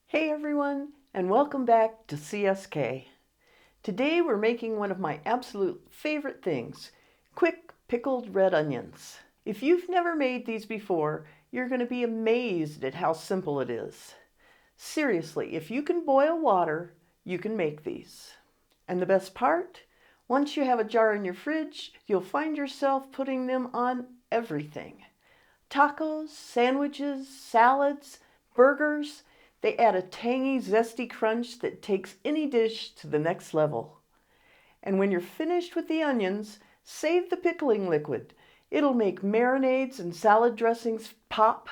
Hey everyone, and welcome back to CSK. Today we're making one of my absolute favorite things, quick pickled red onions. If you've never made these before, you're going to be amazed at how simple it is. Seriously, if you can boil water, you can make these. And the best part? Once you have a jar in your fridge, you'll find yourself putting them on everything. Tacos, sandwiches, salads, burgers. They add a tangy, zesty crunch that takes any dish to the next level. And when you're finished with the onions, save the pickling liquid. It'll make marinades and salad dressings pop,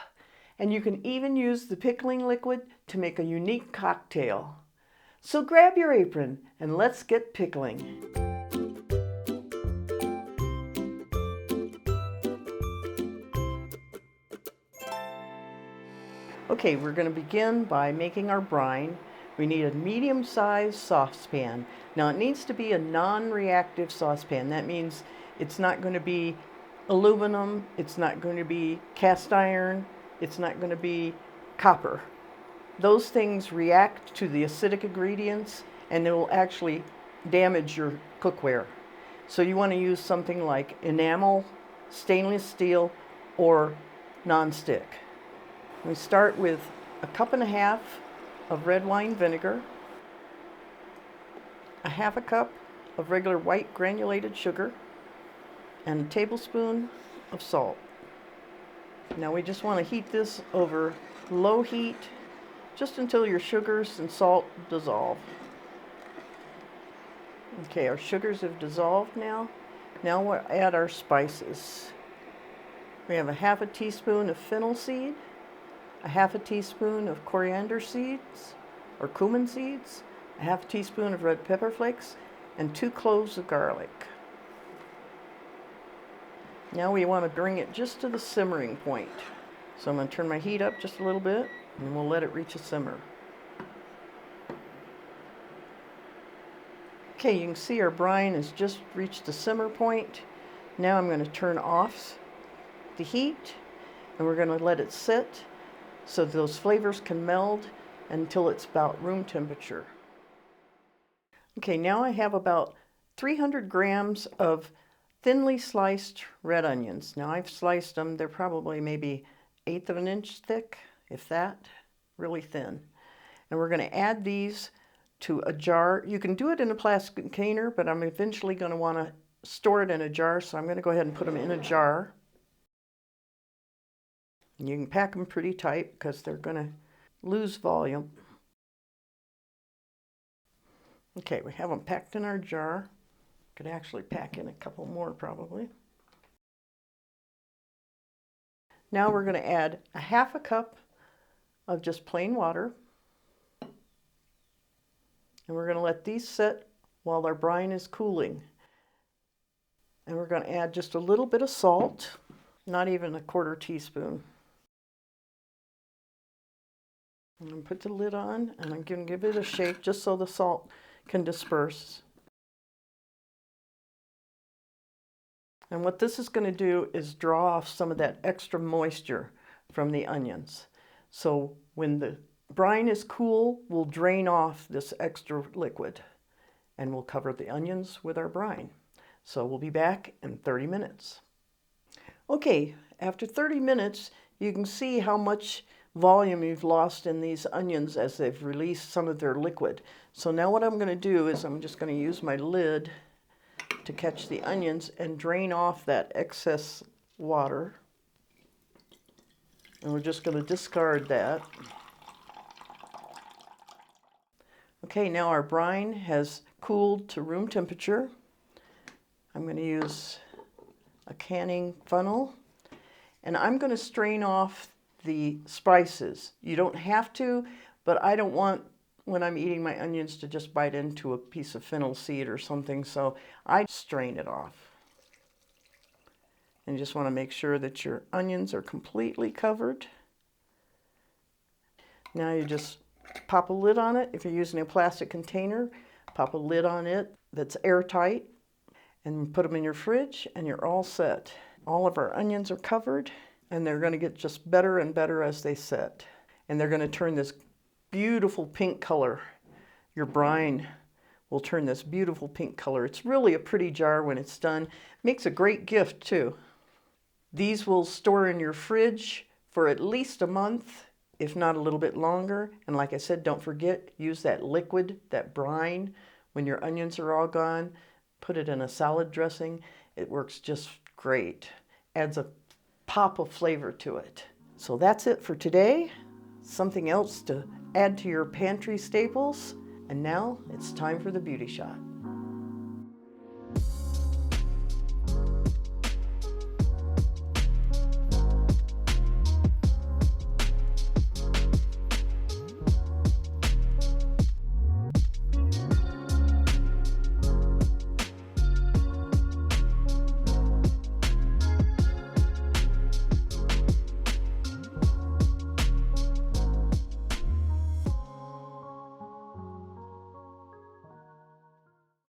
and you can even use the pickling liquid to make a unique cocktail. So grab your apron and let's get pickling. Okay, we're going to begin by making our brine. We need a medium-sized saucepan. Now it needs to be a non-reactive saucepan. That means it's not going to be aluminum, it's not going to be cast iron, it's not going to be copper. Those things react to the acidic ingredients and they will actually damage your cookware. So you want to use something like enamel, stainless steel, or nonstick. We start with a cup and a half of red wine vinegar, a half a cup of regular white granulated sugar, and a tablespoon of salt. Now we just want to heat this over low heat just until your sugars and salt dissolve. Okay, our sugars have dissolved now. Now we'll add our spices. We have a half a teaspoon of fennel seed, a half a teaspoon of coriander seeds or cumin seeds, a half a teaspoon of red pepper flakes, and 2 cloves of garlic. Now we want to bring it just to the simmering point. So I'm going to turn my heat up just a little bit and we'll let it reach a simmer. Okay, you can see our brine has just reached the simmer point. Now I'm going to turn off the heat and we're going to let it sit so those flavors can meld until it's about room temperature. Okay, now I have about 300 grams of thinly sliced red onions. Now I've sliced them, they're probably maybe 1/8 of an inch thick, if that, really thin. And we're going to add these to a jar. You can do it in a plastic container, but I'm eventually going to want to store it in a jar, so I'm going to go ahead and put them in a jar. You can pack them pretty tight because they're going to lose volume. Okay, we have them packed in our jar. Could actually pack in a couple more probably. Now we're going to add a half a cup of just plain water. And we're going to let these sit while our brine is cooling. And we're going to add just a little bit of salt, not even a 1/4 teaspoon. I'm going to put the lid on and I'm going to give it a shake just so the salt can disperse. And what this is going to do is draw off some of that extra moisture from the onions. So when the brine is cool, we'll drain off this extra liquid and we'll cover the onions with our brine. So we'll be back in 30 minutes. Okay, after 30 minutes, you can see how much volume you've lost in these onions as they've released some of their liquid. So now what I'm going to do is I'm just going to use my lid to catch the onions and drain off that excess water. And we're just going to discard that. Okay, now our brine has cooled to room temperature. I'm going to use a canning funnel and I'm going to strain off the spices. You don't have to, but I don't want when I'm eating my onions to just bite into a piece of fennel seed or something, so I strain it off. And you just want to make sure that your onions are completely covered. Now you just pop a lid on it. If you're using a plastic container, pop a lid on it that's airtight and put them in your fridge and you're all set. All of our onions are covered and they're going to get just better and better as they set. And they're going to turn this beautiful pink color. Your brine will turn this beautiful pink color. It's really a pretty jar when it's done. Makes a great gift too. These will store in your fridge for at least a month, if not a little bit longer. And like I said, don't forget, use that liquid, that brine, when your onions are all gone. Put it in a salad dressing. It works just great. Adds a pop of flavor to it. So that's it for today. Something else to add to your pantry staples. And now it's time for the beauty shot.